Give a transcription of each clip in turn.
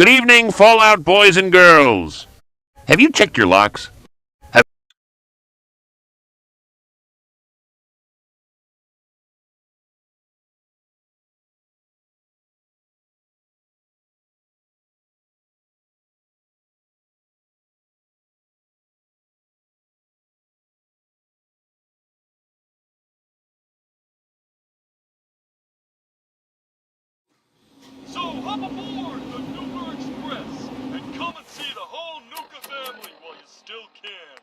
Good evening, Fallout boys and girls. Have you checked your locks? So hop aboard the Nuka Express and come and see the whole Nuka family while you still can.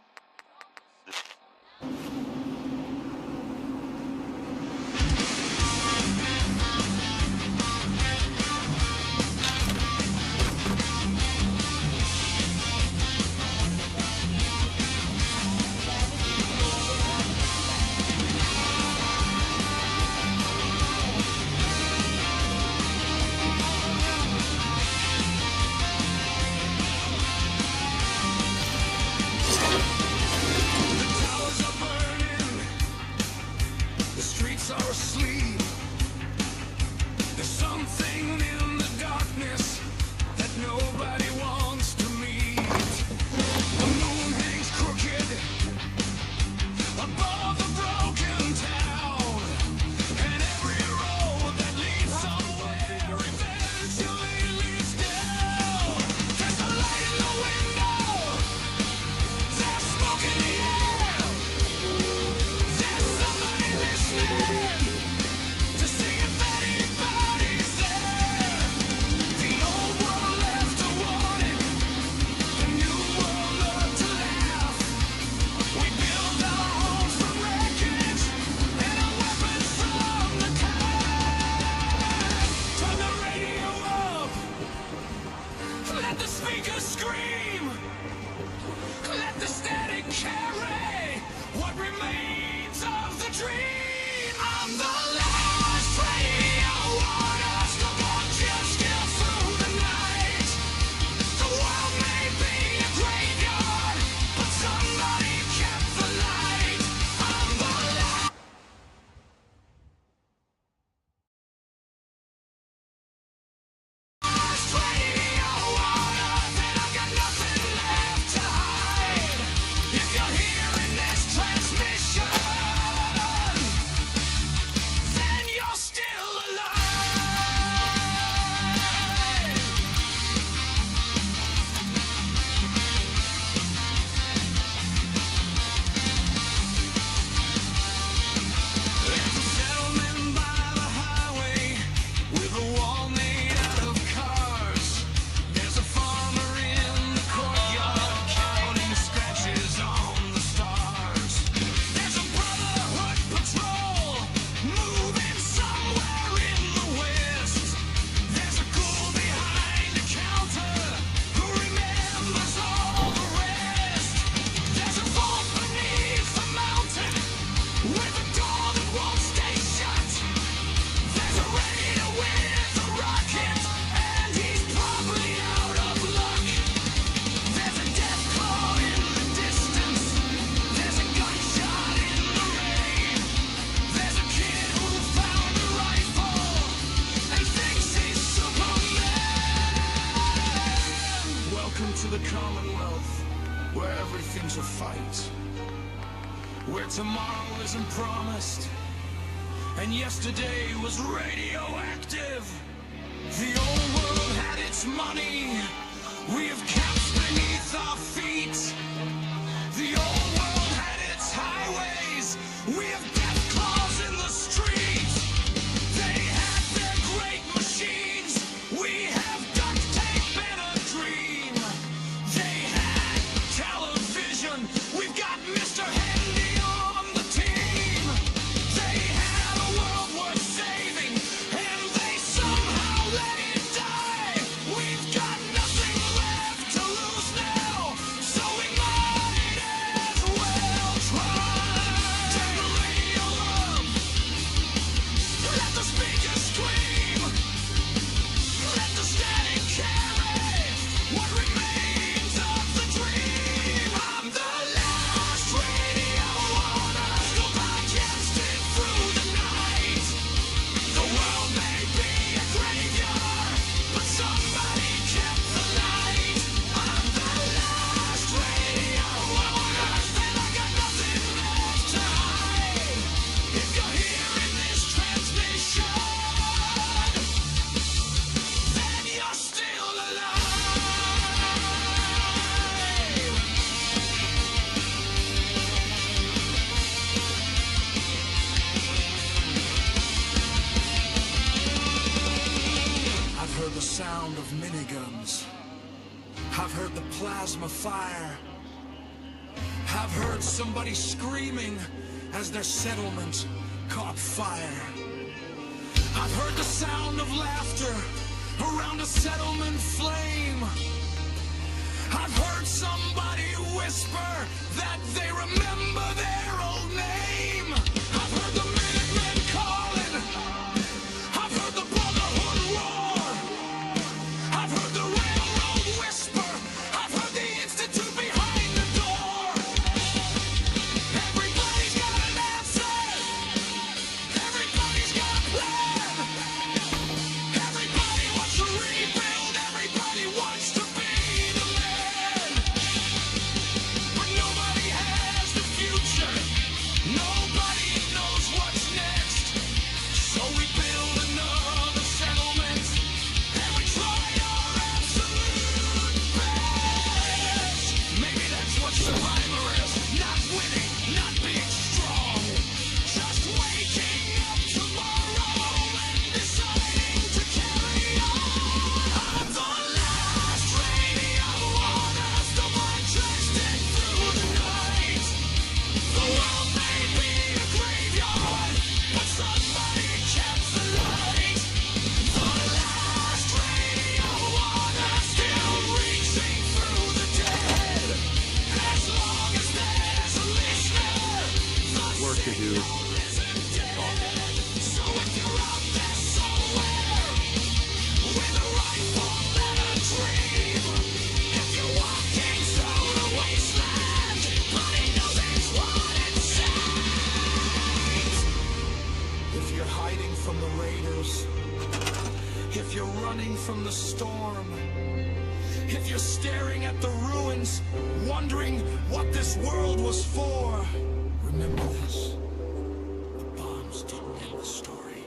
Where tomorrow isn't promised, and yesterday was radioactive. The old world had its money, we have caps beneath our feet. The old world had its highways, we have death claws in the street. They had their great machines, we have duct tape and a dream. They had television, we've got Mr. Handy on the team. They had a world worth saving, and they somehow let it die. We've got nothing I've heard the plasma fire. I've heard somebody screaming as their settlement caught fire. I've heard the sound of laughter around a settlement flame. I've heard somebody whisper that they remember their old name. I've heard the Minutemen calling. I've heard the Brotherhood roar. I've heard the railroad whisper. I've heard the Institute behind the door. Everybody's got an answer. Everybody's got a plan. Everybody wants to rebuild. Everybody wants to be the man. But nobody has the future. Nobody knows what's next. So we build another settlement and we try our absolute best. Maybe that's what survivor is. Not winning, not being strong. Just waking up tomorrow and deciding to carry on. The last radio on us, the mind drifting through the night. The world may be a graveyard, but somebody kept the light. The last radio on us, still reaching through the dead. As long as there's a listener, the Work to do. signal isn't dead. So if you're out there somewhere, with a rifle and a dream, if you're walking through the wasteland, bloody nothing's what it seems. If you're hiding from the raiders, if you're running from the storm, if you're staring at the ruins, wondering what this world was for, remember this. The bombs didn't end the story.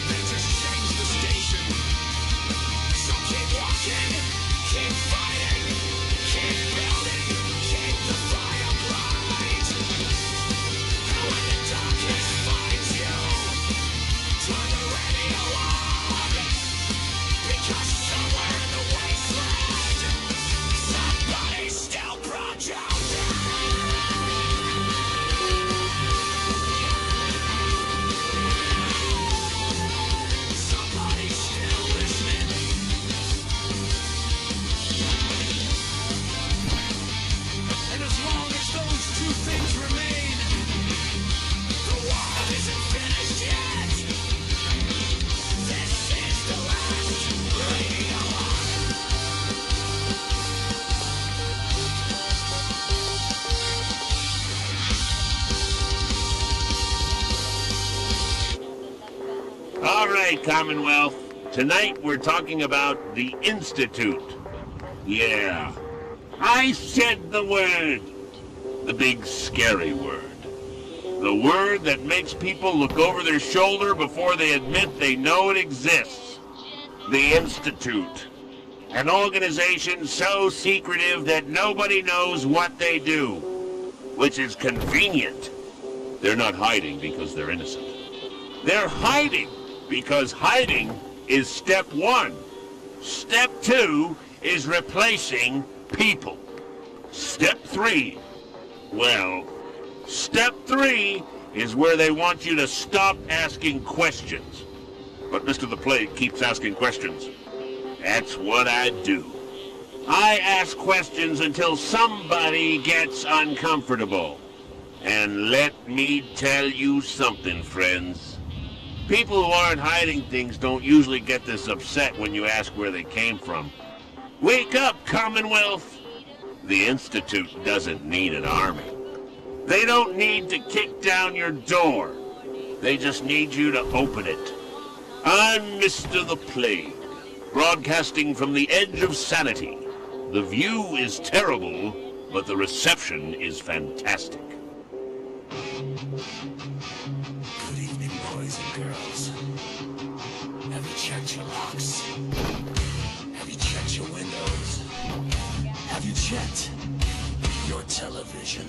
They just changed the station. So keep walking, keep fighting, keep building, keep the fire bright. And when the darkness finds you, turn the radio on. Because somewhere in the wasteland, somebody's still brought down. Somebody's still listening. And as long as those two things remain, the war isn't finished yet. This is the last radio All right, Commonwealth. Tonight we're talking about the Institute. Yeah. I said the word. The big scary word. The word that makes people look over their shoulder before they admit they know it exists. The Institute. An organization so secretive that nobody knows what they do. Which is convenient. They're not hiding because they're innocent. They're hiding because hiding is step one. Step two is replacing people. Step three, well, step three is where they want you to stop asking questions. But Mr. The Plague keeps asking questions. That's what I do. I ask questions until somebody gets uncomfortable. And let me tell you something, friends. People who aren't hiding things don't usually get this upset when you ask where they came from. Wake up, Commonwealth! The Institute doesn't need an army. They don't need to kick down your door. They just need you to open it. I'm Mr. The Plague, broadcasting from the edge of sanity. The view is terrible, but the reception is fantastic. Good evening, boys and girls. Have you checked your locks? Have you checked your windows? Have you checked your television?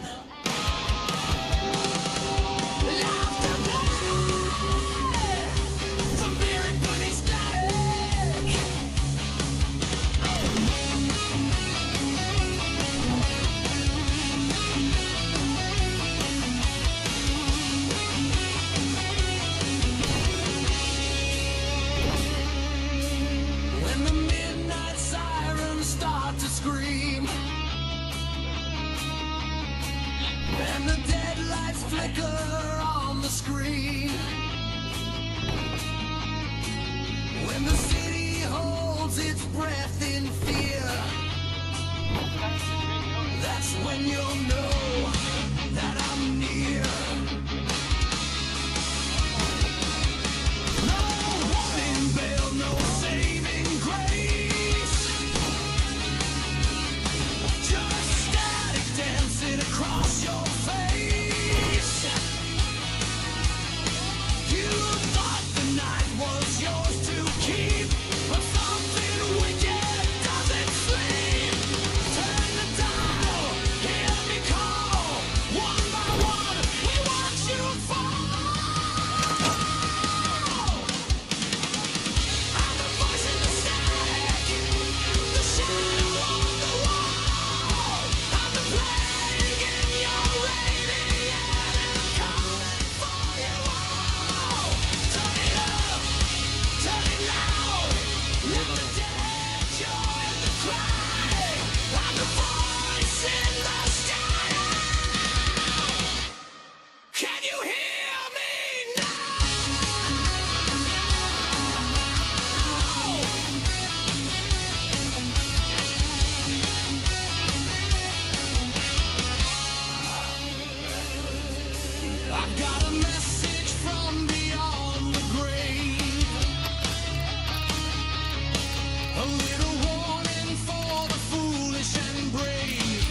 little warning for the foolish and brave.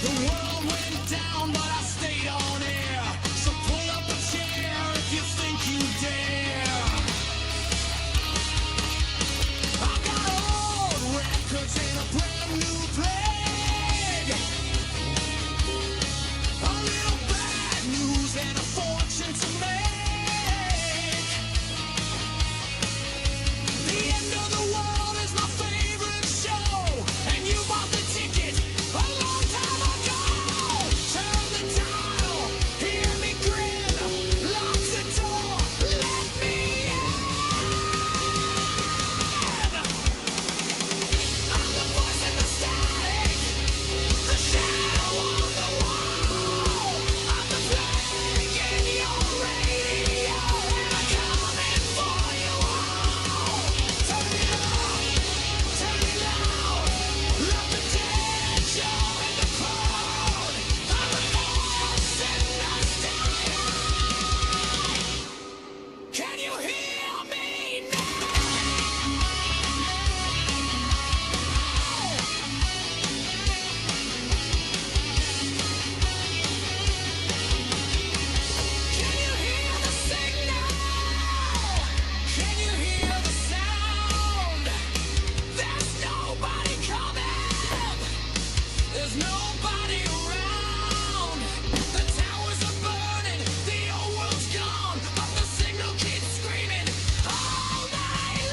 The world went down, but I stayed on air. So pull up a chair if you think you dare. I got old records and a brand new plague. A little bad news and a fortune to make. The end of the world is my favorite show, and you bought the ticket a long time ago. Turn the dial, hear me grin, lock the door, let me in. I'm the voice in the static, the shadow on the wall. I'm the plague in your radio, and I'm coming for you all. Turn it up, turn it loud, let the dead show in the crowd. I'm the voice in the static. Can you hear me now? Can you hear the signal? Can you hear the sound? There's nobody coming. There's nobody around. The towers are burning, the old world's gone, but the signal keeps screaming all night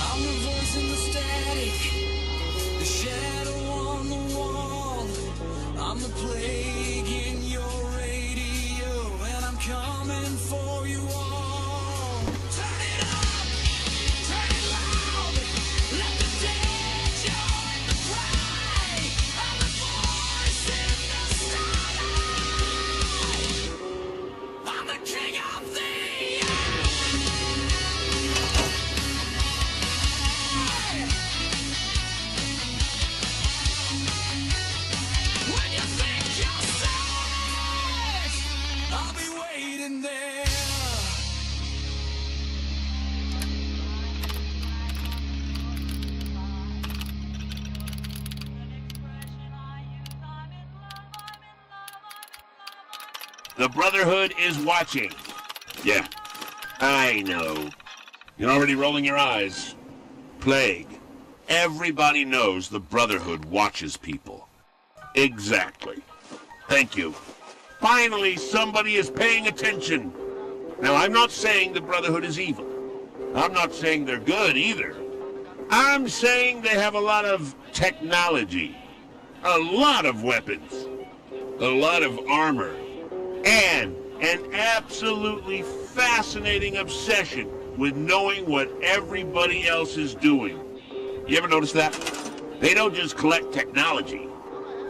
I'm the voice in the static, the shadow on the wall. I'm the plague in your radio, and I'm coming for you all. Turn it up, turn it loud, let the dead join the cry. I'm the voice in the static. I'm the king of the air. When you think you're safe, I'll be waiting there. The Brotherhood is watching. Yeah, I know. You're already rolling your eyes. Plague. Everybody knows the Brotherhood watches people. Exactly. Thank you. Finally, somebody is paying attention. Now, I'm not saying the Brotherhood is evil. I'm not saying they're good either. I'm saying they have a lot of technology, a lot of weapons, a lot of armor, and an absolutely fascinating obsession with knowing what everybody else is doing. You ever notice that? They don't just collect technology.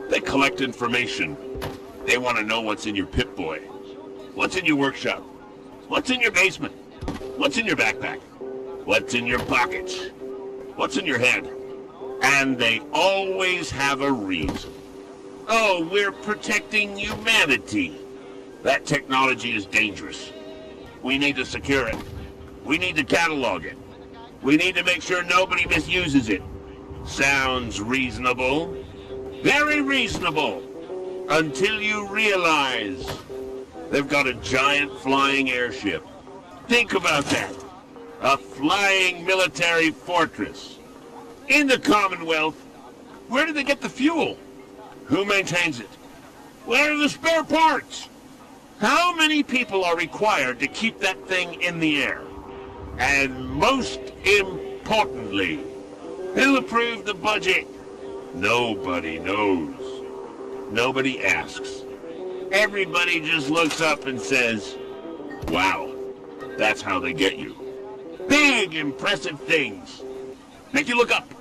They collect information. They want to know what's in your Pip-Boy, what's in your workshop, what's in your basement, what's in your backpack, what's in your pockets, what's in your head. And they always have a reason. Oh, we're protecting humanity. That technology is dangerous. We need to secure it. We need to catalog it. We need to make sure nobody misuses it. Sounds reasonable. Very reasonable. Until you realize they've got a giant flying airship. Think about that. A flying military fortress. In the Commonwealth, where do they get the fuel? Who maintains it? Where are the spare parts? How many people are required to keep that thing in the air? And most importantly, who approved the budget? Nobody knows. Nobody asks. Everybody just looks up and says, wow, that's how they get you. Big, impressive things. make you look up,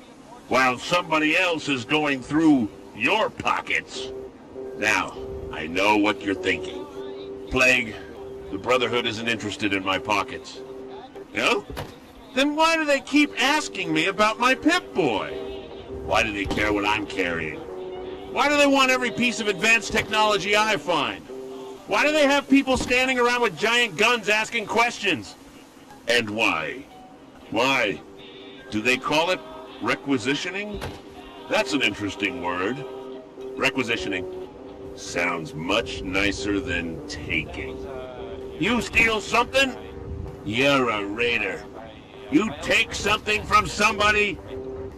while somebody else is going through your pockets. Now, I know what you're thinking. Plague, the Brotherhood isn't interested in my pockets. No? Then why do they keep asking me about my Pip-Boy? Why do they care what I'm carrying? Why do they want every piece of advanced technology I find? Why do they have people standing around with giant guns asking questions? And why? Why? Do they call it requisitioning? That's an interesting word. Requisitioning. Sounds much nicer than taking. You steal something? You're a raider. You take something from somebody?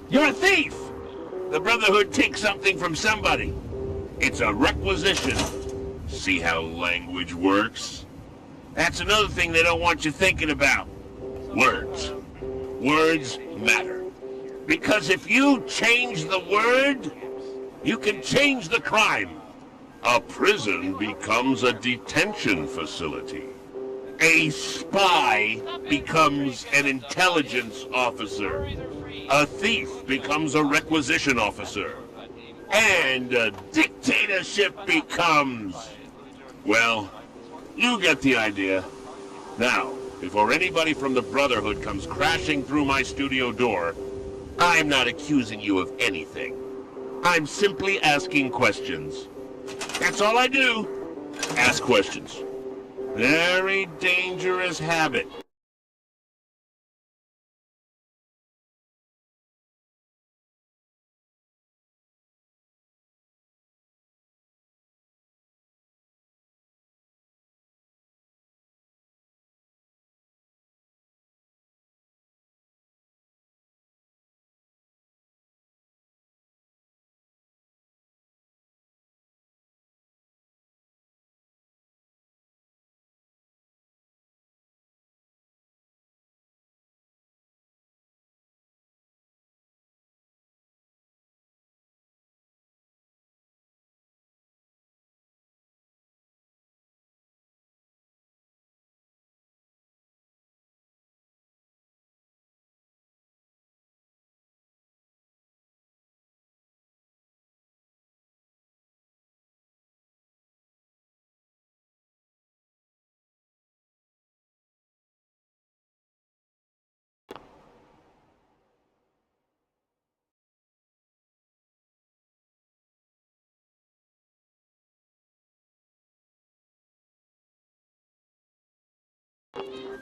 You're a thief! The Brotherhood takes something from somebody. It's a requisition. See how language works? That's another thing they don't want you thinking about. Words. Words matter. Because if you change the word, you can change the crime. A prison becomes a detention facility. A spy becomes an intelligence officer. A thief becomes a requisition officer. And a dictatorship becomes... Well, you get the idea. Now, before anybody from the Brotherhood comes crashing through my studio door, I'm not accusing you of anything. I'm simply asking questions. That's all I do. Ask questions. Very dangerous habit.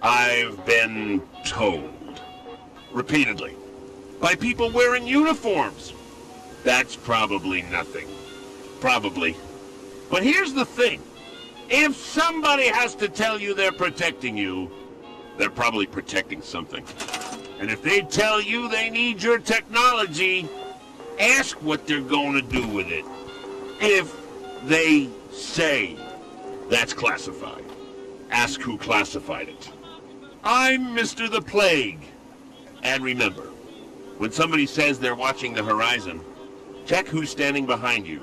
I've been told, repeatedly, by people wearing uniforms. That's probably nothing. Probably. But here's the thing. If somebody has to tell you they're protecting you, they're probably protecting something. And if they tell you they need your technology, ask what they're going to do with it. If they say that's classified, ask who classified it. I'm Mr. the Plague. And remember, when somebody says they're watching the horizon, check who's standing behind you.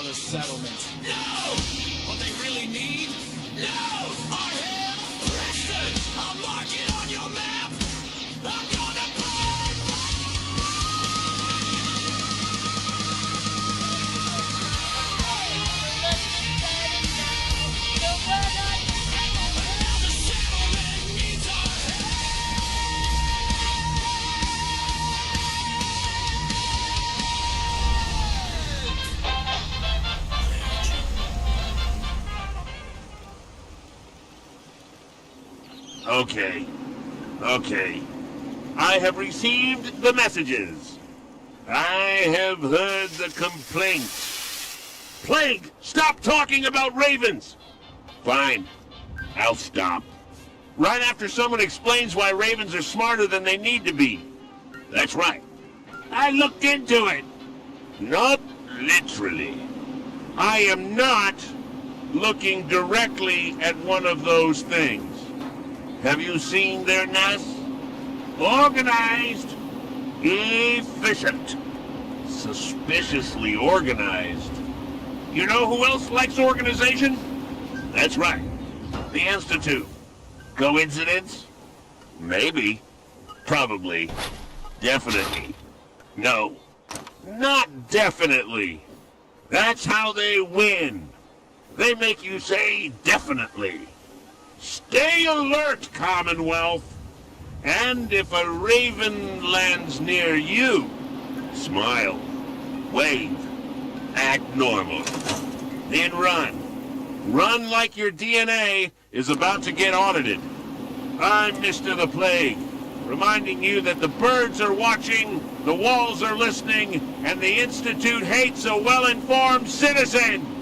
another settlement. No! What they really need? No! Our him! Preston! I'll mark it on your map! I'm gonna the settlement needs our Okay. I have received the messages. I have heard the complaints. Plague, stop talking about ravens! Fine, I'll stop. Right after someone explains why ravens are smarter than they need to be. That's right. I looked into it. Not literally. I am not looking directly at one of those things. Have you seen their nests? Organized, efficient, suspiciously organized. You know who else likes organization? That's right, the Institute. Coincidence? Maybe. Probably. Definitely. No. Not definitely. That's how they win. They make you say definitely. Stay alert, Commonwealth. And if a raven lands near you, smile, wave, act normal. Then run. Run like your DNA is about to get audited. I'm Mr. the Plague, reminding you that the birds are watching, the walls are listening, and the Institute hates a well-informed citizen.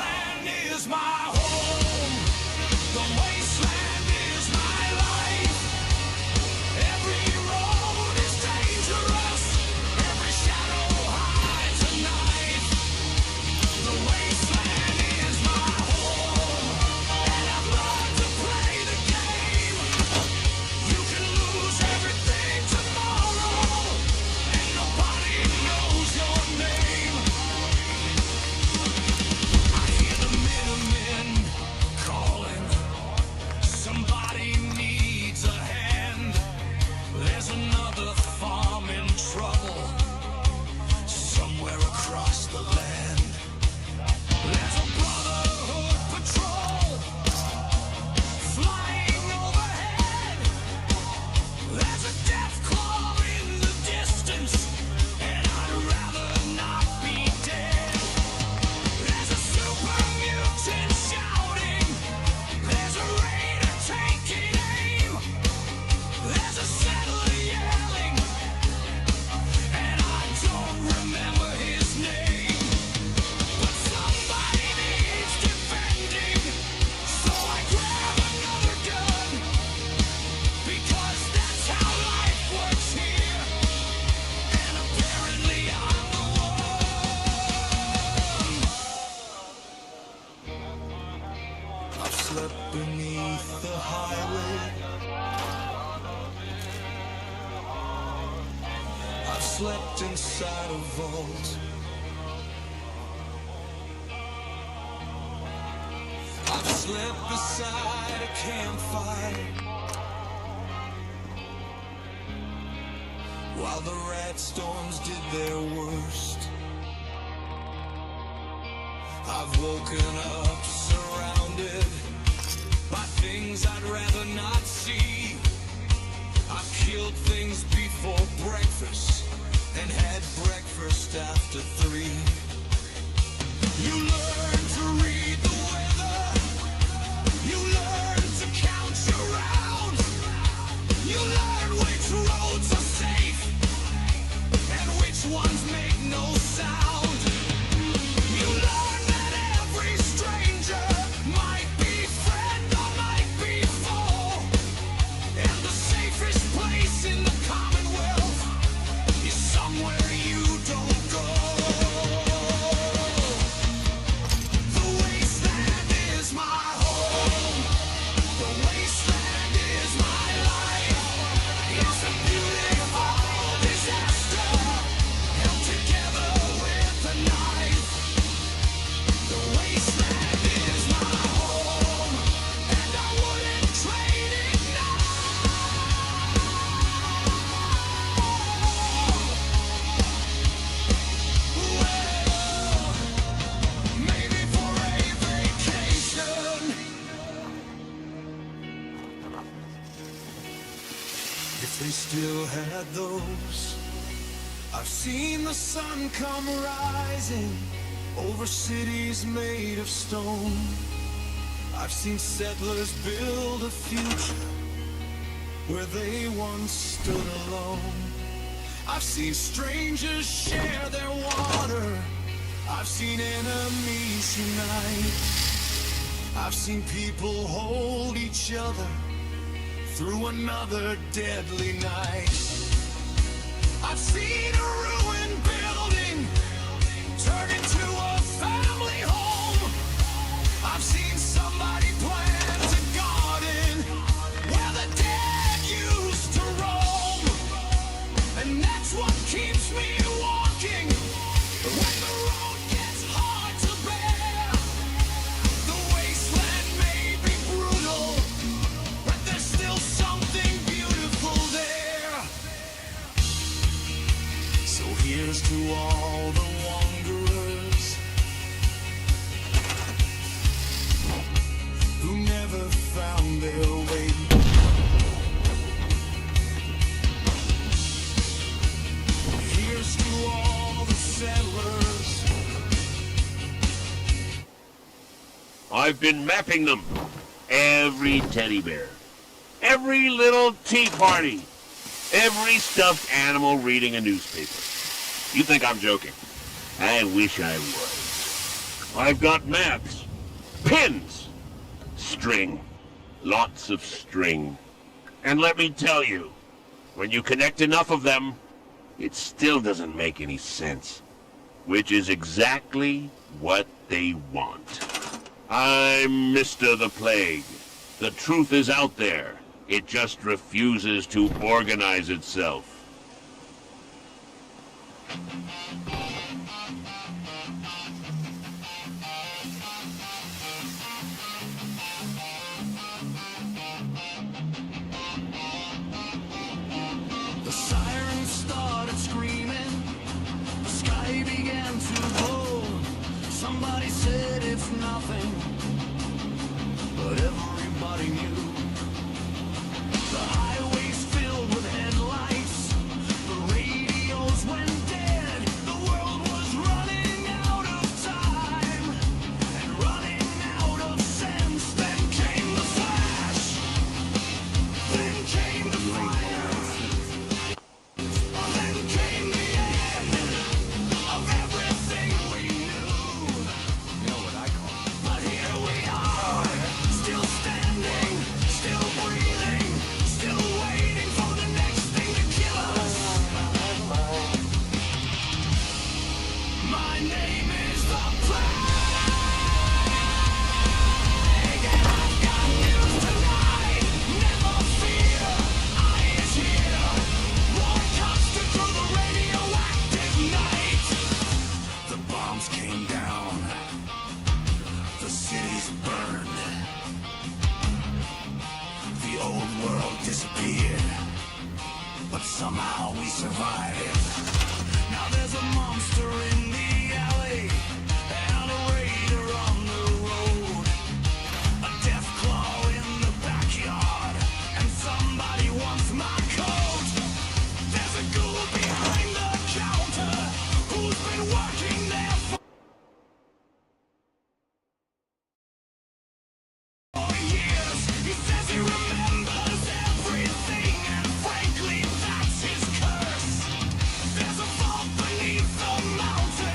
wasteland is my home. The wasteland is my life. Every road is dangerous. Every shadow hides a knife. The wasteland is my home, and I've learned to play the game. You can lose everything tomorrow, and nobody knows your name. I hear the Minutemen calling. Somebody needs a hand. There's another farm in trouble somewhere across the land. There's a Brotherhood patrol flying overhead. There's a death claw in the distance, and I'd rather not be dead. There's a super mutant shouting. There's a raider taking aim. There's a settler yelling, and I don't remember his name. But somebody needs defending, so I grab another gun, because that's how life works here, and apparently I'm the one. I've slept beneath the highway. I've slept inside a vault. I've slept beside a campfire while the rat storms did their worst. I've woken up surrounded by things I'd rather not see. I've killed things before breakfast and had breakfast after 3. You learn to read the weather. You learn to count your rounds. You learn which roads are safe and which ones make no sound. You learn that every stranger might be friend or might be foe, and the safest place in the Commonwealth is somewhere you don't go. The wasteland is my home. The wasteland is my life. It's a beautiful disaster held together with a knife. The wasteland is my home, and I wouldn't trade it now. Well, maybe for a vacation. If they still had those. I've seen the sun come rising over cities made of stone. I've seen settlers build a future where they once stood alone. I've seen strangers share their water. I've seen enemies unite. I've seen people hold each other through another deadly night. I've seen a ruined building turn into a family home. I've seen somebody plant a garden where the dead used to roam. And that's what keeps me walking when the road gets hard to bear. The wasteland may be brutal, but there's still something beautiful there. So here's to all the wanderers who never found their way. Here's to all the settlers. I've been mapping them. Every teddy bear. Every little tea party. Every stuffed animal reading a newspaper. You think I'm joking? I wish I was. I've got maps, pins, string, lots of string. And let me tell you, when you connect enough of them, it still doesn't make any sense. Which is exactly what they want. I'm Mr. the Plague. The truth is out there. It just refuses to organize itself. The sirens started screaming, the sky began to glow. Somebody said it's nothing, but everybody knew. The highways filled with headlights, the radios went dead. The world was running out of time and running out of sense. Then came the flash, then came the fire. Then came the end of everything we knew. You know what I call it. But here we are, still standing, still breathing, still waiting for the next thing to kill us. My name is the Plague, and I've got news tonight. Never fear, I is here. Broadcasted through the radioactive night. The bombs came down, the cities burned, the old world disappeared, but somehow we survived. Now there's a monster in the alley and a raider on the road, a death claw in the backyard, and somebody wants my coat. There's a ghoul behind the counter who's been working there for years. He says he remembers everything, and frankly, that's his curse. There's a vault beneath the mountain.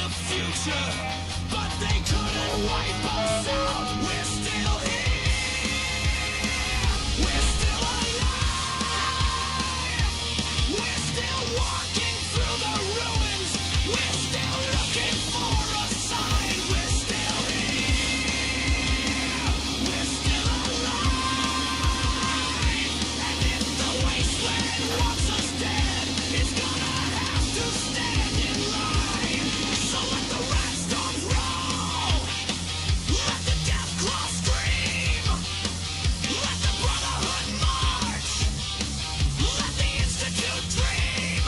the future, but they couldn't wipe us out. We're still here. We're still alive. We're still walking through the ruins. We're still looking for a sign. We're still here. We're still alive. And if the wasteland wants us dead, it's gonna have to stand in line. So let the rat storms roll. Let the death claw scream. Let the brotherhood march. Let the institute dream.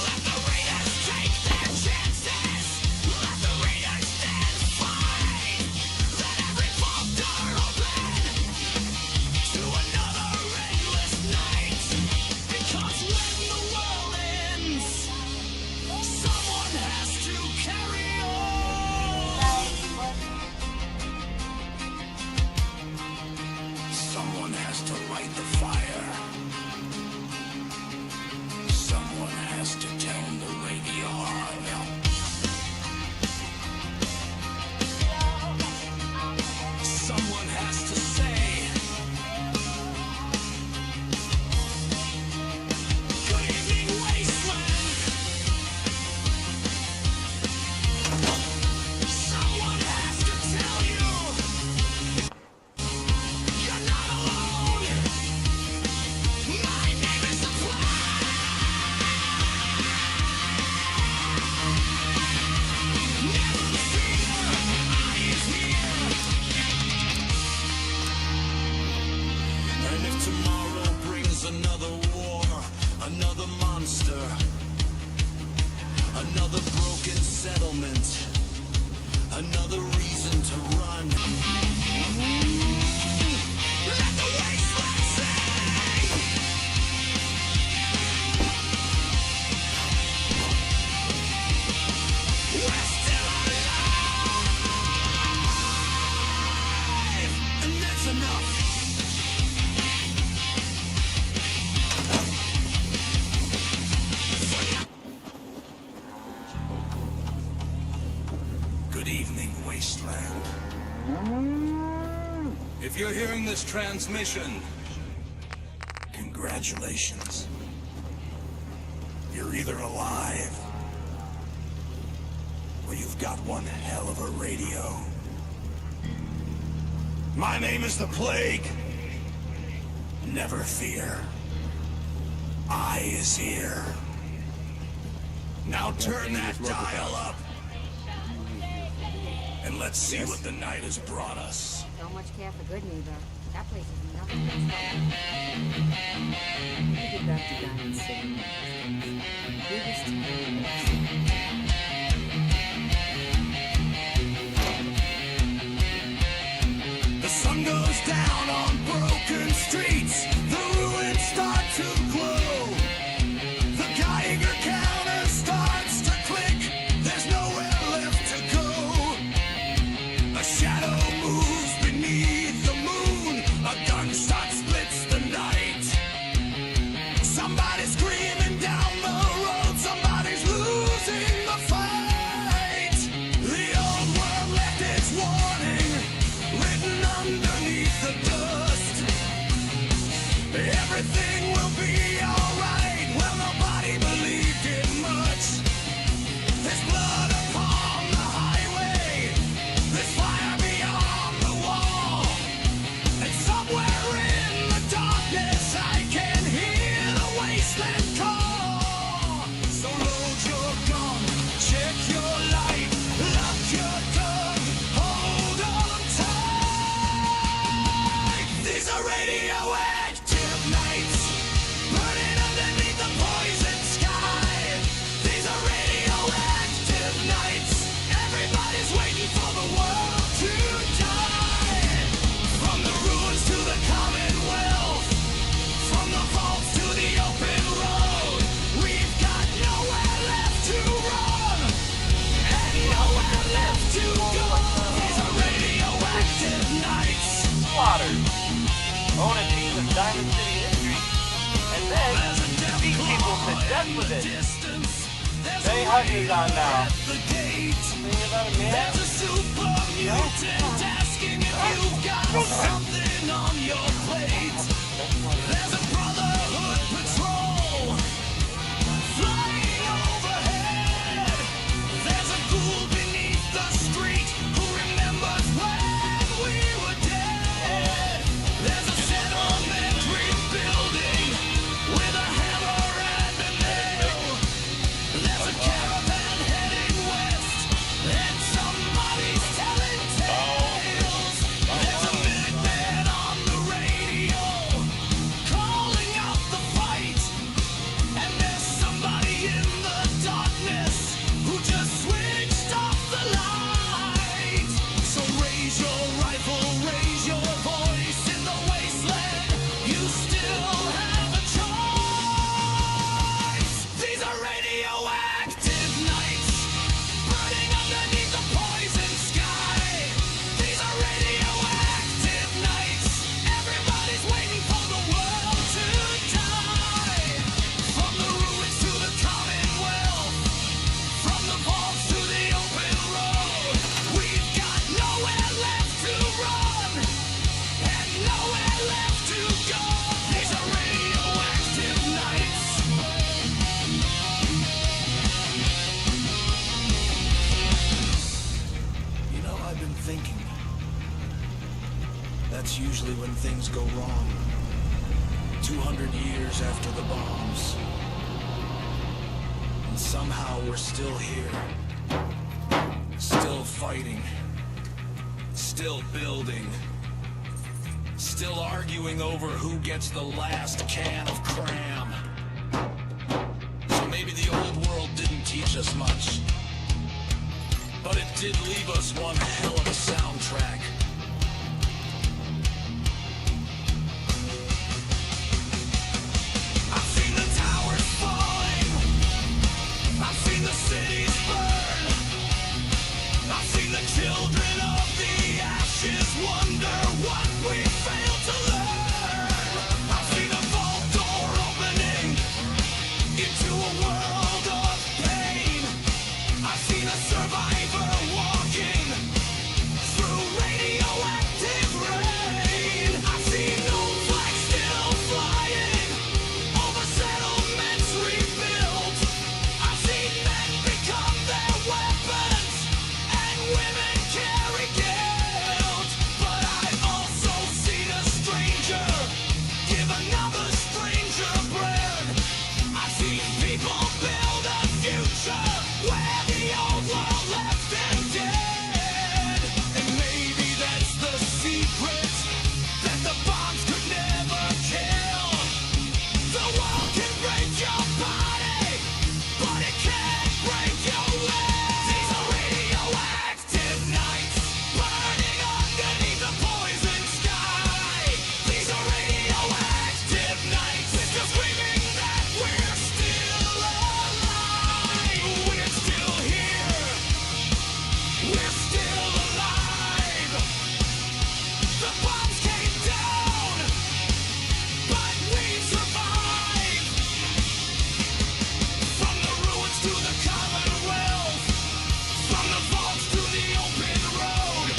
Let the raiders take their chances. Let the raiders stand fine. Let every vault door open to another endless night. Because when the world ends, someone has to carry on. Someone has to light the fire. Someone has to tone the radio arm. Someone has to say, good evening, wasteland. Someone has to tell you, you're not alone. My name is the Fly. Never fear, I is here. And if tomorrow brings another war, another monster, another broken settlement, another reason to run, let the wasteland sing. We're still alive, and that's enough. Good evening, Wasteland. If you're hearing this transmission, congratulations. You're either alive, or you've got one hell of a radio. My name is the Plague. Never fear. I is here. Now turn that dial up. And let's see what the night has brought us. Don't much care for good neighbor. That place is nothing but trouble. Let me get back to Diamond City. Biggest The sun goes down on broken streets. The ruins start to glow. The Geiger counter starts to click. There's nowhere left to go. A shadow moves beneath the moon. A gunshot splits the night. Somebody's screaming down the road. Somebody's losing the fight. The old world left its warning written underneath the dust. Everything will be alright. Well, nobody believed it much. There's blood upon the highway. There's fire beyond the wall. And somewhere in the darkness I can hear the wasteland call. So load your gun, check your light, lock your gun, hold on tight. These are radioactive nights, burning underneath the poison sky. These are radioactive nights. Everybody's waiting for the world to die. From the ruins to the Commonwealth, from the vaults to the open road, we've got nowhere left to run and nowhere left to go. These are radioactive nights. Slaughtered. Own a piece of Diamond City history, and then beat people to death with it. Distance, there's Hey, Hugger's on now. the gate. Think about it, man. There's a super mutant asking if you've got something on your plate. There's a Brotherhood patrol flying overhead. There's a ghoul beneath the street who remembers when we were dead. There's a settlement rebuilding with a hammer and a nail. There's a caravan heading west, and somebody's telling tales. There's a Minuteman on the radio, calling out the fight. And there's somebody in the darkness who just switched off the light. So raise your rifle, raise your voice in the wasteland. You still have a choice. These are radioactive nights, burning underneath the poison sky. These are radioactive nights. Everybody's waiting for the world to die. From the ruins to the commonwealth, from the vaults to the open road, we've got nowhere left to run and nowhere left to go. These are radioactive nights. You know, I've been thinking. That's usually when things go wrong. 200 years after the bombs. And somehow we're still here. Still fighting. Still building. Still arguing over who gets the last can of cram. So maybe the old world didn't teach us much. But it did leave us one hell of a soundtrack. I've seen the towers falling. I've seen the cities burn. I've seen the children of the ashes wonder what we failed to learn. I've seen a vault door opening into a world of pain. I've seen a survivor walking through radioactive rain. I've seen old flags still flying over settlements rebuilt. I've seen men become their weapons and women carry guilt. But I've also seen a stranger give another stranger bread. I've seen people build a future where the old world left them dead. And maybe that's the secret that the bombs could never kill. The world can break your body, but it can't break your will. These are radioactive nights, burning underneath the poison sky. These are radioactive nights, we're still screaming that we're still alive. We're still here, we're still alive. The bombs came down, but we survived. From the ruins to the commonwealth, from the vaults to the open road,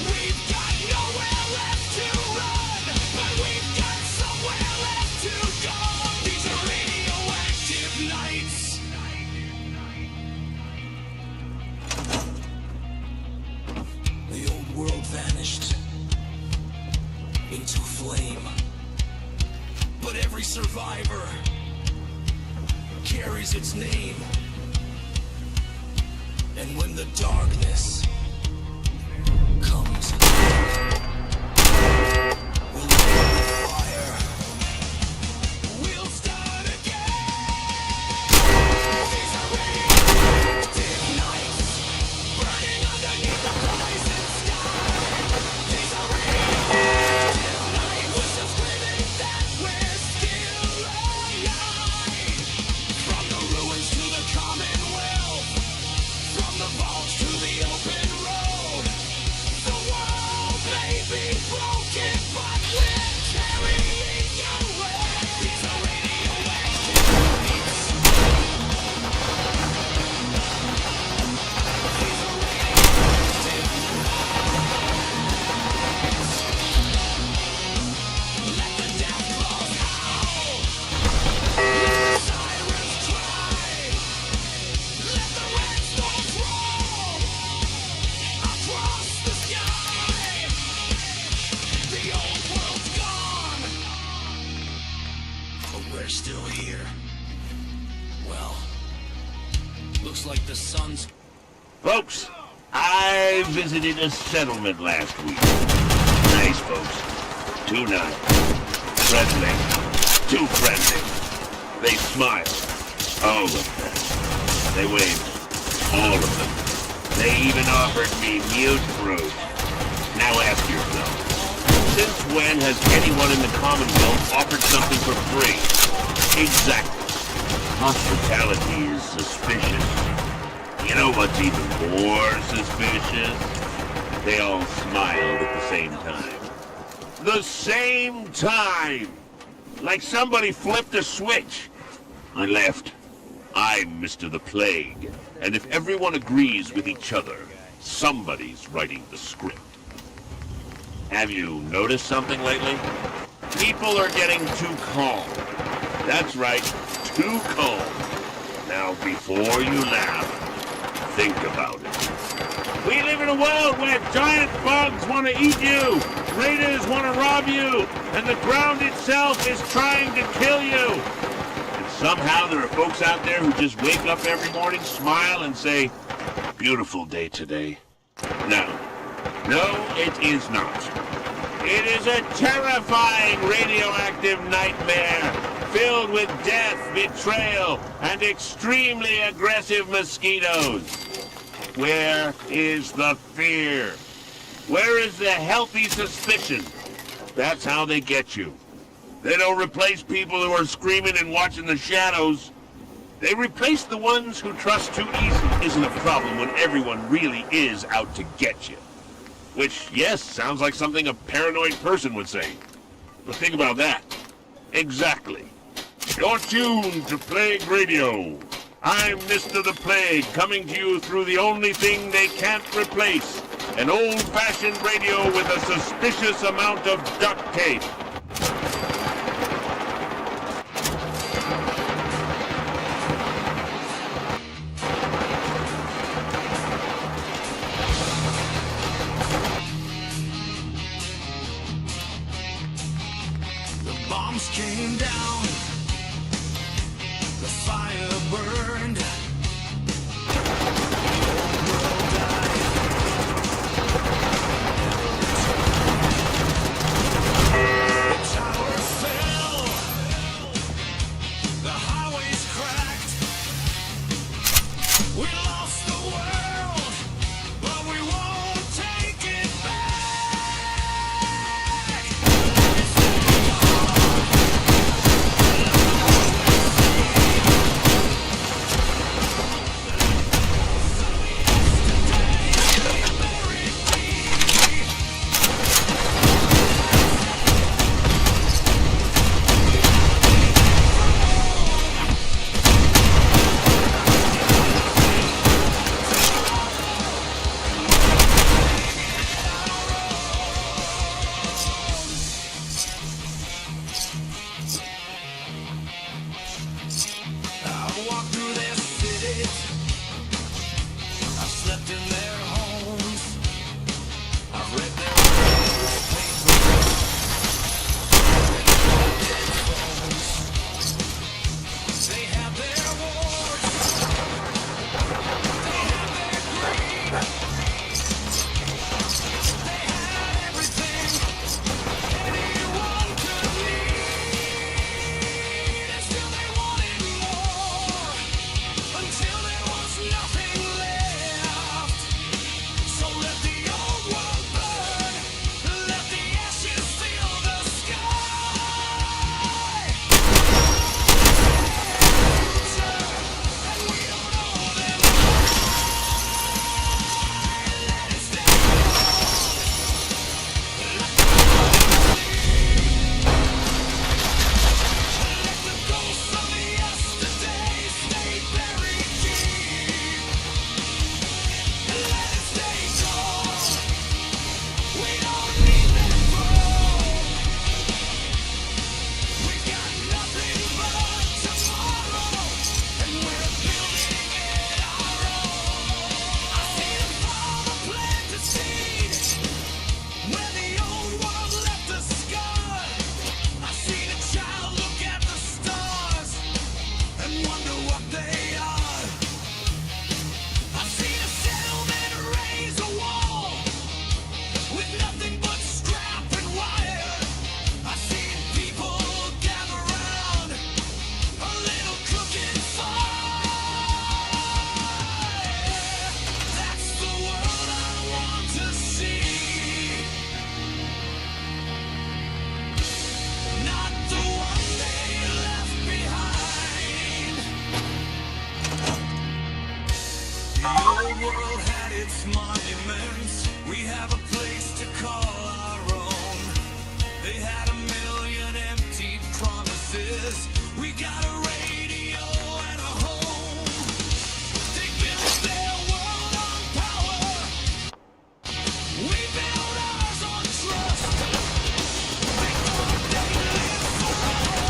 we've got nowhere left to run, but we've got somewhere left to go. These are radioactive nights. The old world vanished into flame, but every survivor carries its name. And when the darkness comes, we'll light the fire. We'll start again. These are radioactive nights, burning underneath the poison sky. These are radioactive nights, we're still screaming that we're still alive. From the ruins to the commonwealth, from the vaults to the open road, the world looks like the sun's... Folks, I visited a settlement last week. Nice folks. Too nice. Friendly. Too friendly. They smiled. All of them. They waved. All of them. They even offered me mute fruit. Now ask yourself, since when has anyone in the Commonwealth offered something for free? Exactly. Hospitality is suspicious. You know what's even more suspicious? They all smiled at the same time. The same time! Like somebody flipped a switch. I left. I'm Mr. the Plague. And if everyone agrees with each other, somebody's writing the script. Have you noticed something lately? People are getting too calm. That's right, too calm. Now, before you laugh, think about it. We live in a world where giant bugs want to eat you, raiders want to rob you, and the ground itself is trying to kill you. And somehow there are folks out there who just wake up every morning, smile, and say, beautiful day today. No, it is not. It is a terrifying radioactive nightmare filled with death, betrayal, and extremely aggressive mosquitoes. Where is the fear? Where is the healthy suspicion? That's how they get you. They don't replace people who are screaming and watching the shadows. They replace the ones who trust too easily. Isn't a problem when everyone really is out to get you. Which, yes, sounds like something a paranoid person would say. But think about that. Exactly. You're tuned to Plague Radio. I'm Mr. the Plague, coming to you through the only thing they can't replace. An old-fashioned radio with a suspicious amount of duct tape. Bombs came down, the fire burned, the world died. The tower fell, the highways cracked. We lost the world, but we won't take it back. its monuments. We have a place to call our own. They had a million empty promises. We got a radio and a home. They built their world on power. We build ours on trust. They thought they lived forever.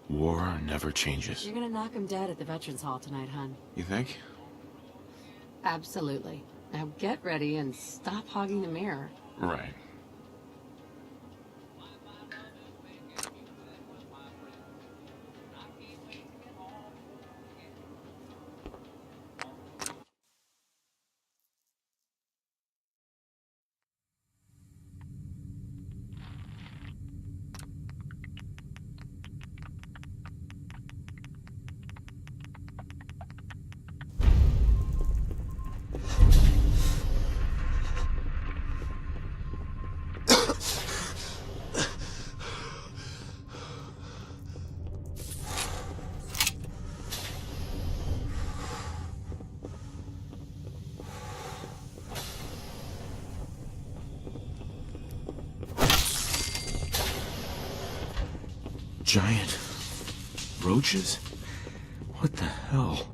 War never changes. You're gonna knock him dead at the Veterans Hall tonight, hon. You think? Absolutely. Now get ready and stop hogging the mirror. Right. Giant roaches? What the hell?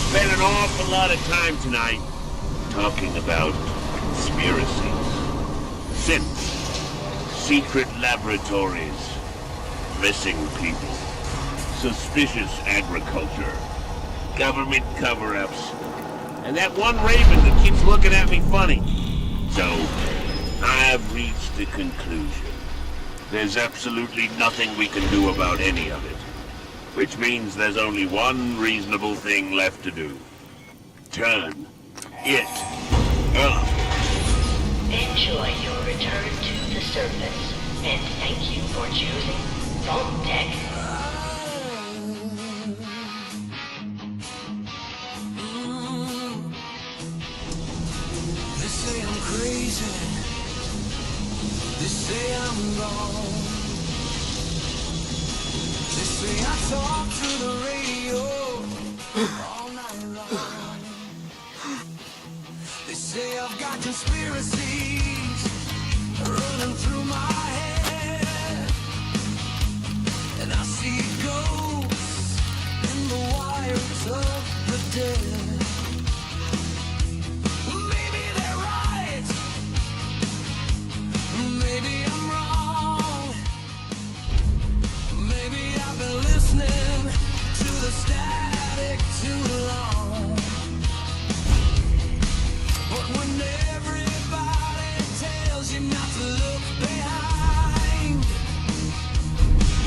spent an awful lot of time tonight talking about conspiracies, synths, secret laboratories, missing people, suspicious agriculture, government cover-ups, and that one raven that keeps looking at me funny. So, I've reached a conclusion. There's absolutely nothing we can do about any of it. Which means there's only one reasonable thing left to do. Turn it up. Enjoy your return to the surface, and thank you for choosing Vault Tech. They say I'm crazy. They say I'm wrong. They say I talk through the radio all night long. They say I've got conspiracies running through my head, and I see ghosts in the wires of the dead. Maybe they're right. Maybe I'm wrong. Maybe I've been listening to the static too long. But when everybody tells you not to look behind,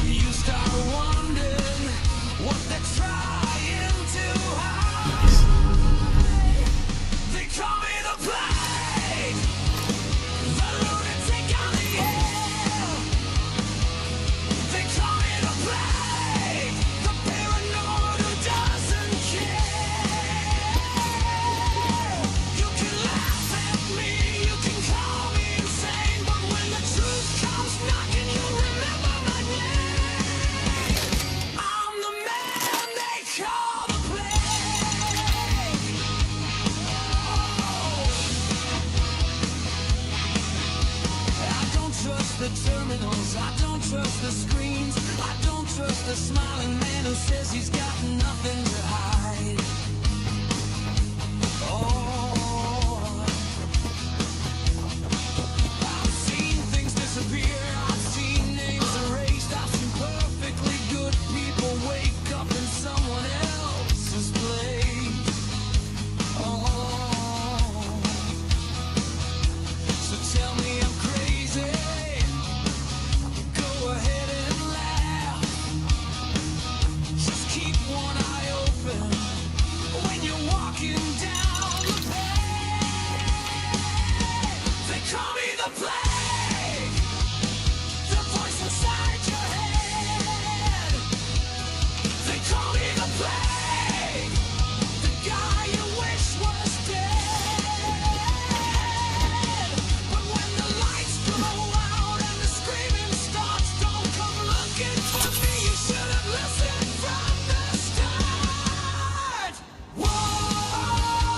you start wondering what they're trying to hide. They call me the plague, the lunatic on the air. They call me the plague, the paranoid who doesn't care. You can laugh at me, you can call me insane, but when the truth comes knocking, you'll remember my name. I'm the man they call the plague. I don't trust the terminals, I don't trust the screens, I don't trust the smiling man who says he's got nothing to hide. Oh, I've seen things disappear, I've seen names erased, I've seen perfectly good people wake up in someone else's place. Oh, so tell me I'm crazy. Go ahead and laugh. Just keep one eye open when you're walking down the path. They call me the plague, the voice inside your head. They call me the plague, the guy you wish was dead. But when the lights go out and the screaming starts, don't come looking for me. You should have listened from the start. Whoa.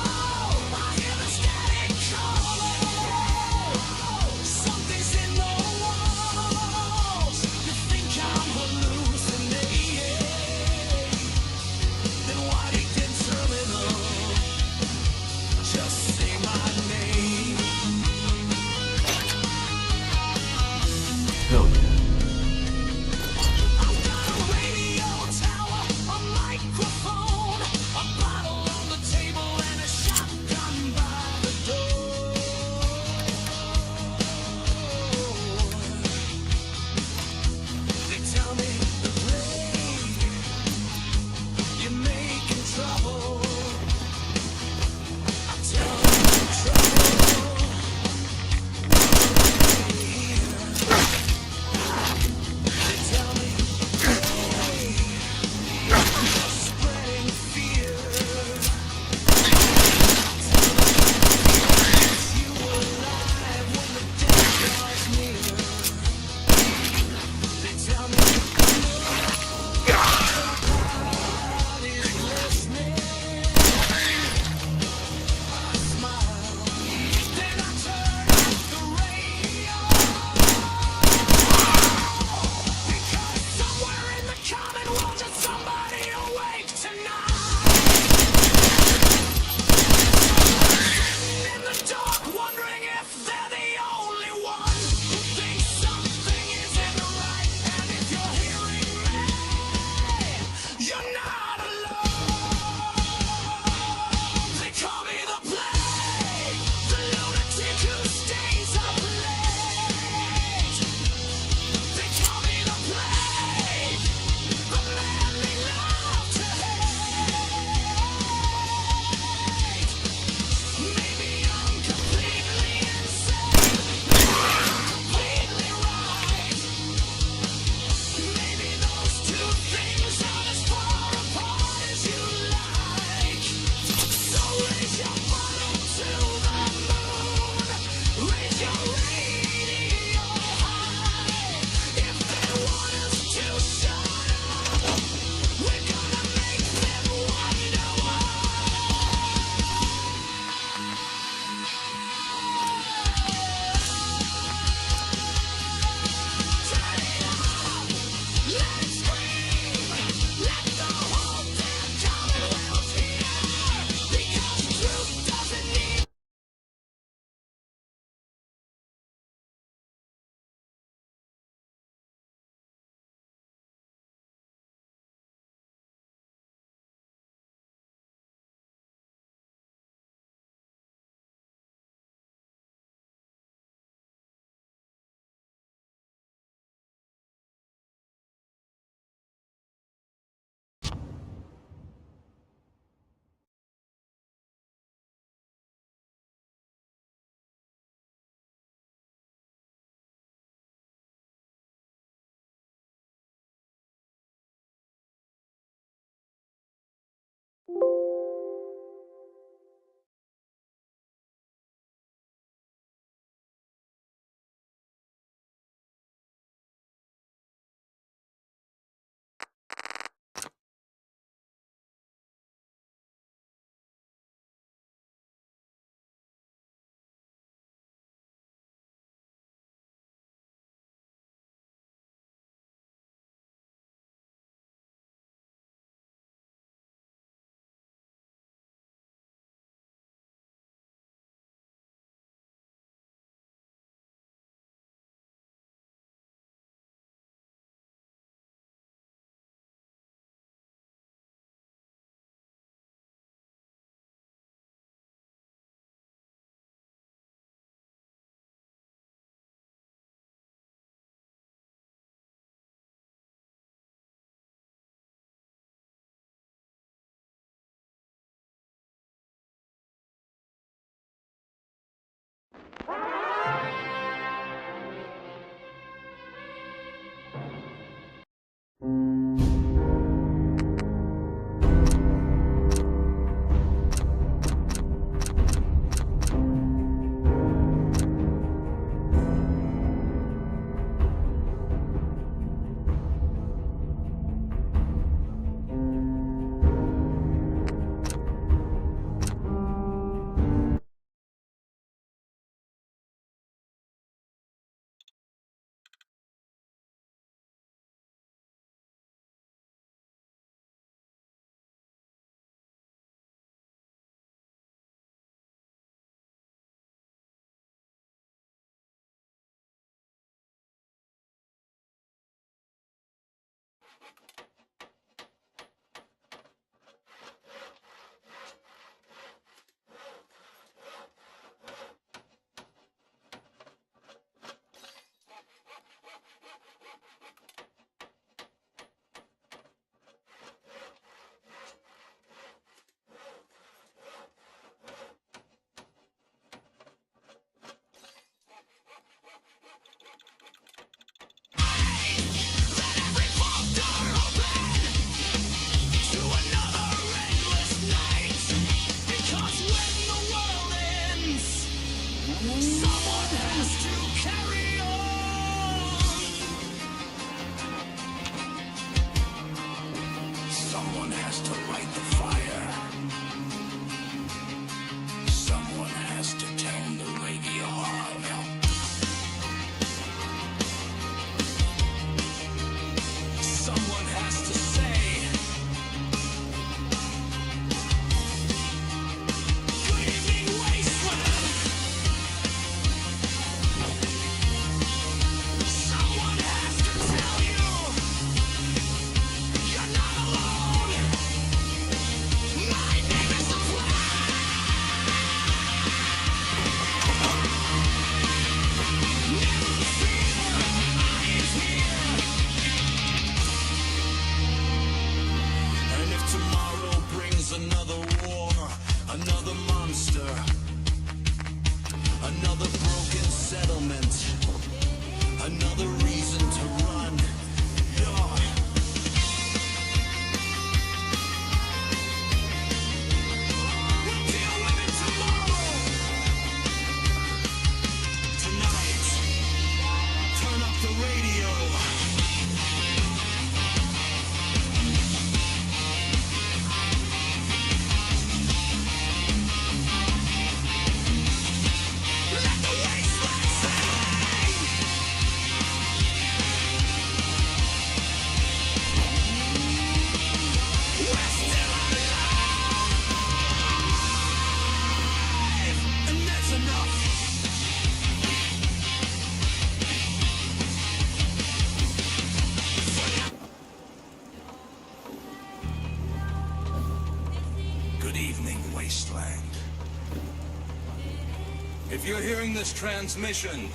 If you're hearing this transmission,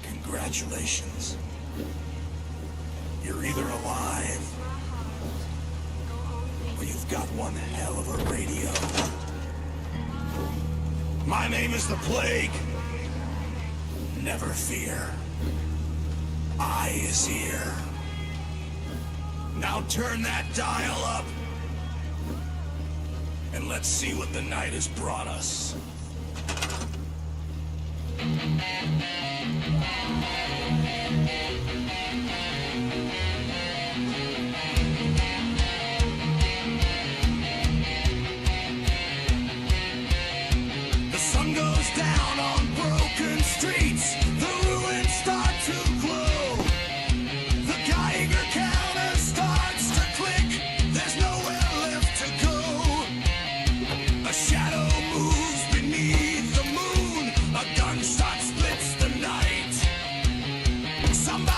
congratulations. You're either alive, or you've got one hell of a radio. My name is the Plague. Never fear. I is here. Now turn that dial up, and let's see what the night has brought us. The sun goes down on broken streets. The ruins start to glow. The Geiger counter starts to click. There's nowhere left to go. A shadow moves beneath the moon. A gunshot splits the night. Somebody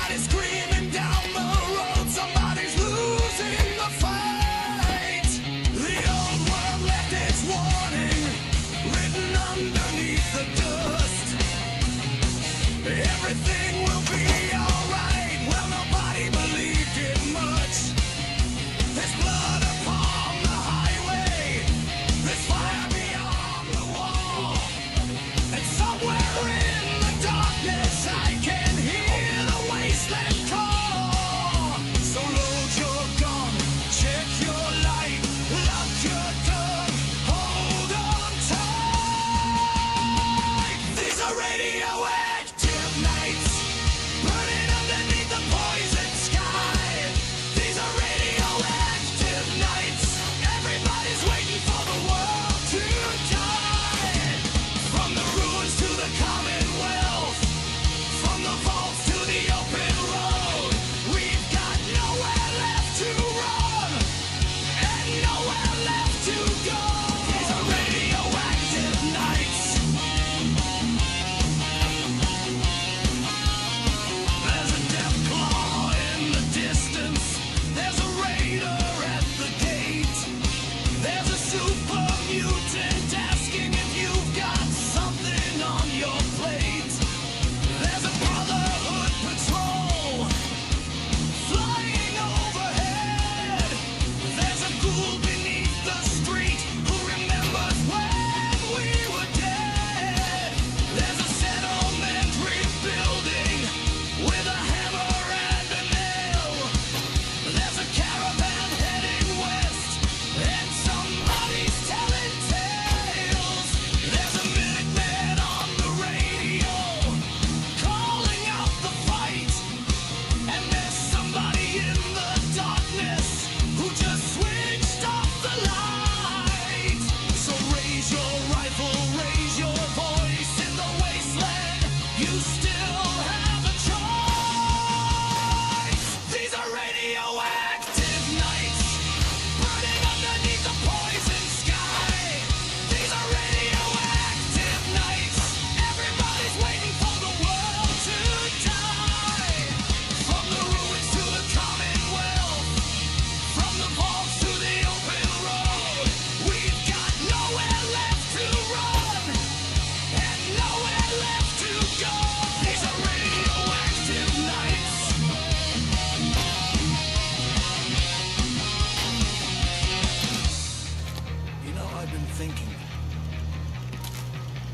I've been thinking.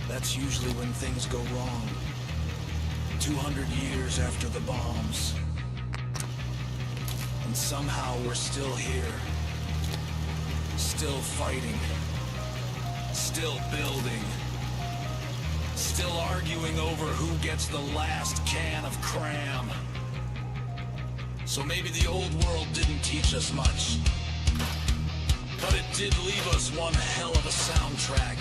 That's usually when things go wrong. 200 years after the bombs. And somehow we're still here. Still fighting. Still building. Still arguing over who gets the last can of cram. So maybe the old world didn't teach us much. But it did leave us one hell of a soundtrack.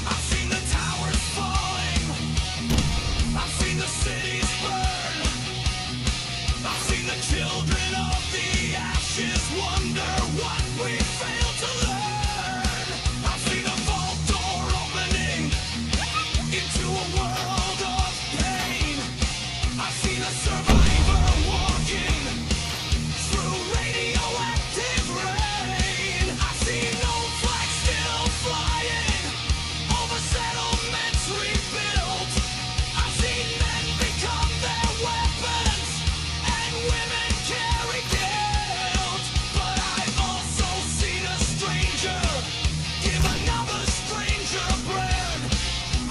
I've seen the towers falling. I've seen the cities burn. I've seen the children of the ashes wonder what we failed to learn. I've seen a vault door opening into a world of pain. I've seen a survivor walking through radioactive rain. I've seen old flags still flying over settlements rebuilt. I've seen men become their weapons and women carry guilt. But I've also seen a stranger give another stranger bread.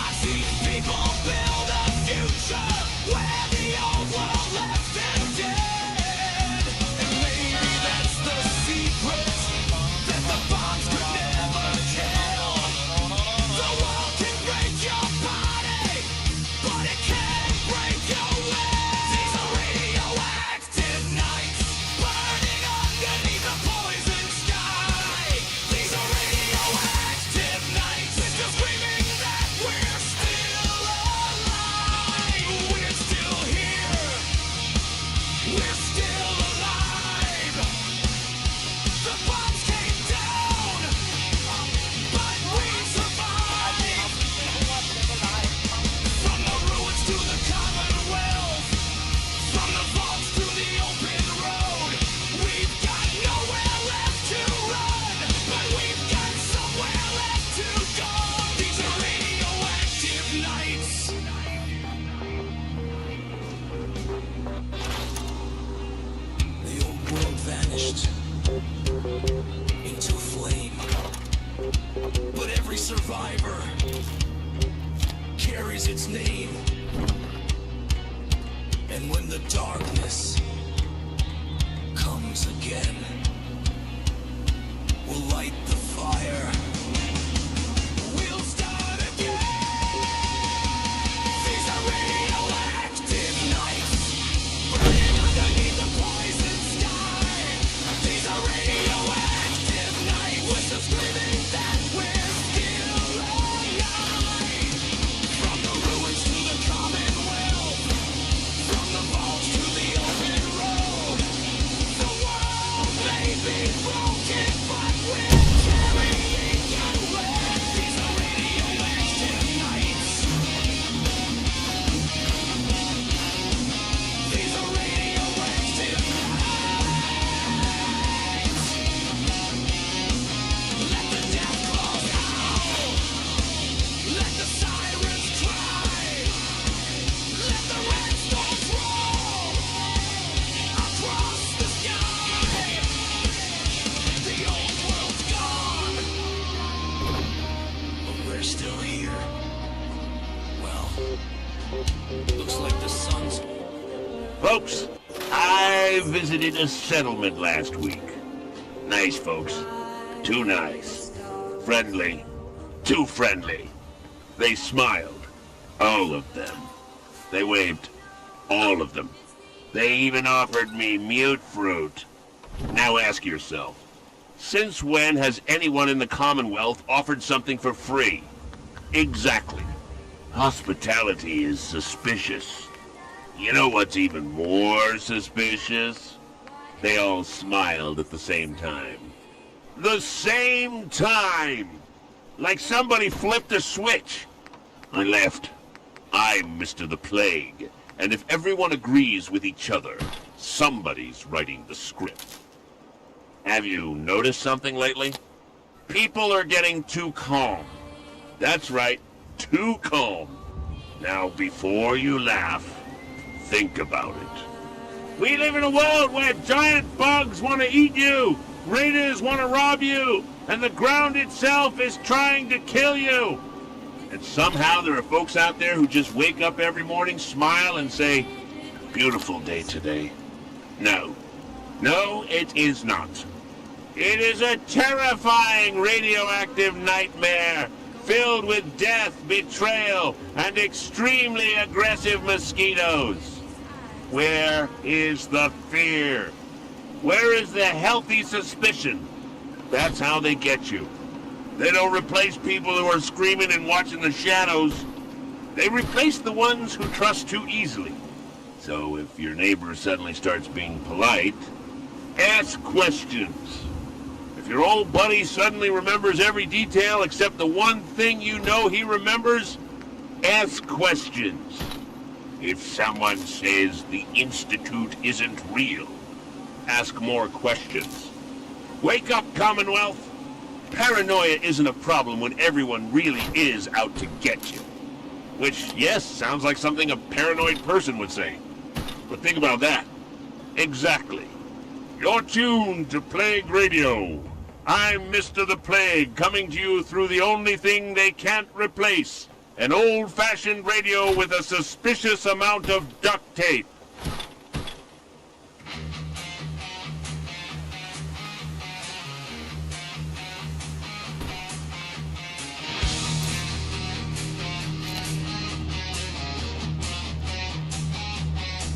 I've seen people build a future where the old world left them dead. And maybe that's the secret that the bombs could never kill. The world can break your body, but it can't break your will. These are radioactive nights, burning underneath a poison sky. These are radioactive nights, it's just screaming that we're still alive. We're still here. We're still alive. The bombs came down, but we survived. From the ruins to the Commonwealth, from the vaults to the open road, we've got nowhere left to run, but we've got somewhere left to go. These are radioactive nights. The old world vanished into flame. But every survivor carries its name. And when the darkness comes again, we'll light the fire. We'll start again. These are radioactive nights, burning underneath the poison sky. These are radioactive nights, we're just screaming that we're still alive. From the ruins to the Commonwealth, from the vaults to the open road, the world may be broken, but we're carrying away. These are radioactive nights. These are radioactive nights. Let the death claws howl. Let the sirens cry. Let the red storms roll across the sky. The old world's gone, but we're still here. Well, looks like the sun's. Folks, I visited a settlement last week. Nice folks. Too nice. Friendly. Too friendly. They smiled. All of them. They waved. All of them. They even offered me mute fruit. Now ask yourself, since when has anyone in the Commonwealth offered something for free? Exactly. Hospitality is suspicious. You know what's even more suspicious? They all smiled at the same time. The same time! Like somebody flipped a switch. I left. I'm Mr. the Plague, and if everyone agrees with each other, somebody's writing the script. Have you noticed something lately? People are getting too calm. That's right, too calm. Now, before you laugh, think about it. We live in a world where giant bugs want to eat you, raiders want to rob you, and the ground itself is trying to kill you. And somehow there are folks out there who just wake up every morning, smile, and say, beautiful day today. No. No, it is not. It is a terrifying radioactive nightmare filled with death, betrayal, and extremely aggressive mosquitoes. Where is the fear? Where is the healthy suspicion? That's how they get you. They don't replace people who are screaming and watching the shadows. They replace the ones who trust too easily. So if your neighbor suddenly starts being polite, ask questions. If your old buddy suddenly remembers every detail except the one thing you know he remembers, ask questions. If someone says the Institute isn't real, ask more questions. Wake up, Commonwealth! Paranoia isn't a problem when everyone really is out to get you. Which, yes, sounds like something a paranoid person would say. But think about that. Exactly. You're tuned to Plague Radio. I'm Mr. the Plague, coming to you through the only thing they can't replace. An old-fashioned radio with a suspicious amount of duct tape.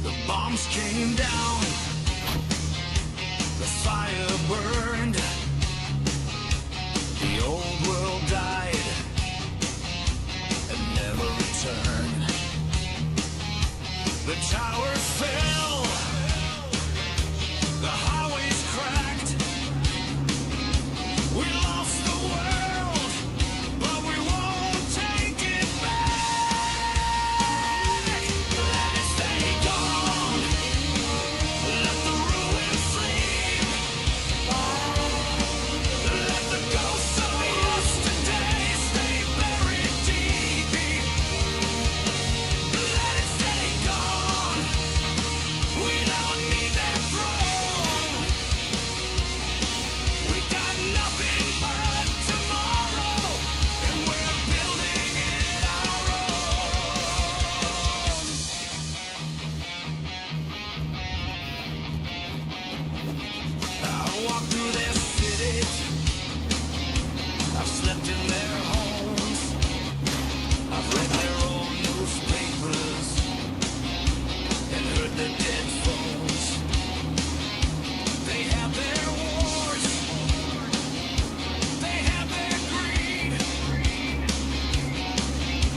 The bombs came down, the fire burned, the old world died and never returned. The towers fell, the highways cracked. We lost the world, but we won't take it back. Let it stay gone, let the ruin sleep. Let the ghosts of yesterday stay buried deep. Let it stay gone, we don't need that throne. We got nothing but tomorrow, and we're building it our own. I've walked through their cities, I've slept in their homes, I've read their old newspapers and heard their dead phones. They have their wars, they have their greed,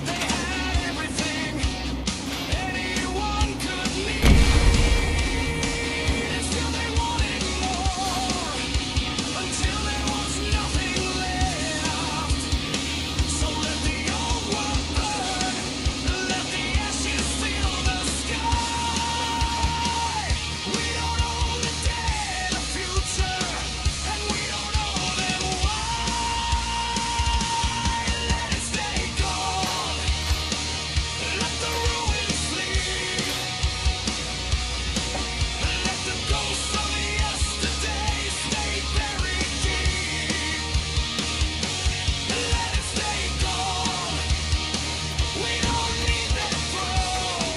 they had everything anyone could need, and still they wanted more, until there was nothing left. So let the old world burn, let the ashes fill the sky. We don't owe the dead a future, and we don't owe them why. Let it stay gone, let the ruins sleep. Let the ghosts of yesterday stay buried deep. Let it stay gone, we don't need that throne.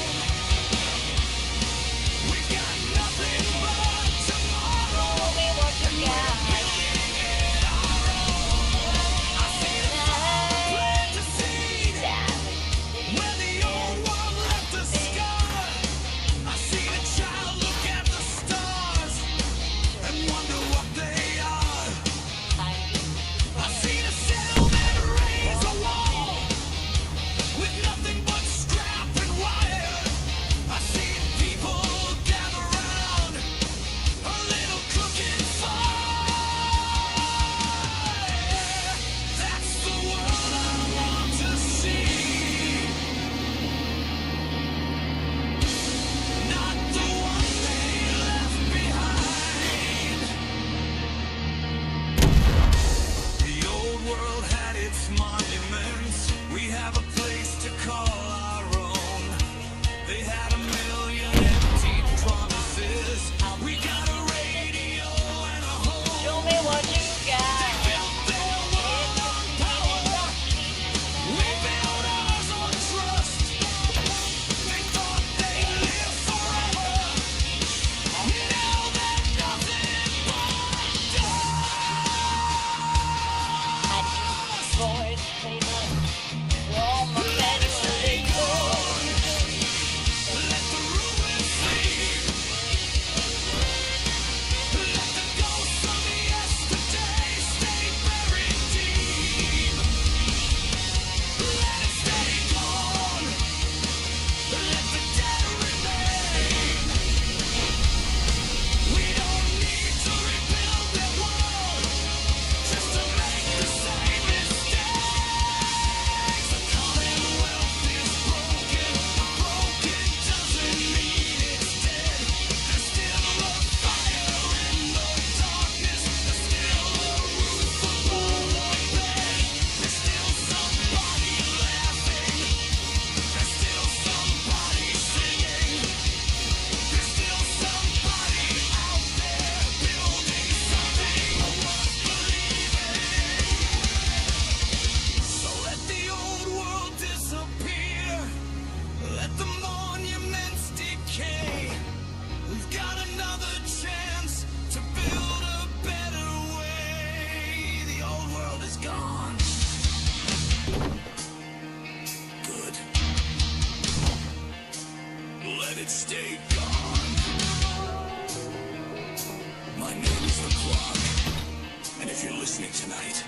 We got nothing but tomorrow, and we're building it our own. I see the fire plant a seed where the old world left a scar. I see a child look at the stars and wonder what they are. I see the settlement raise a wall with nothing but scrap and wire. I see people gather round a little cooking fire. That's the world I want to see, not the one they left behind. The old world had its monuments. We have a place to call our own. They had a million empty promises you're listening tonight.